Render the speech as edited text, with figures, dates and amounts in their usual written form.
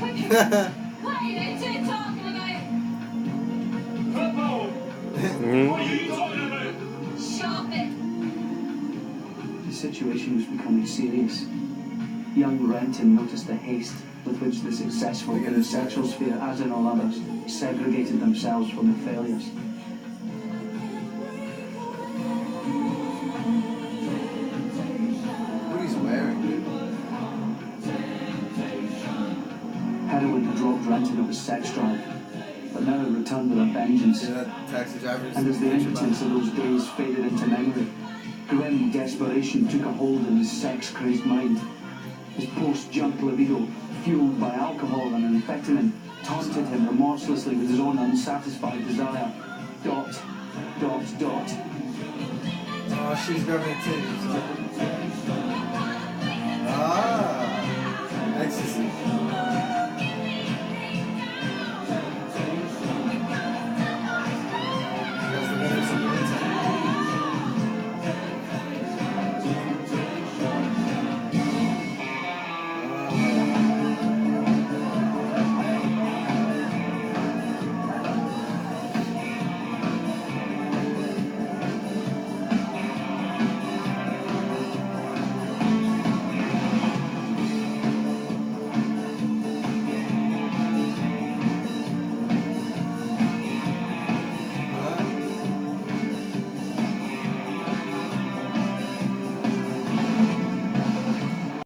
What are you two talking about? Football! What are you talking about? Shopping. The situation was becoming serious. Young Renton noticed the haste with which the successful in the sexual sphere, as in all others, segregated themselves from the failures. What he's wearing, dude. Heroin had robbed Renton of his sex drive, but now it returned with a vengeance. See that taxi driver? And as the impotence of those days faded into memory, grim desperation took a hold in his sex-crazed mind. His post-jump libido, fueled by alcohol and amphetamine, taunted him remorselessly with his own unsatisfied desire. Dot, dot, dot. Oh, she's got me titties.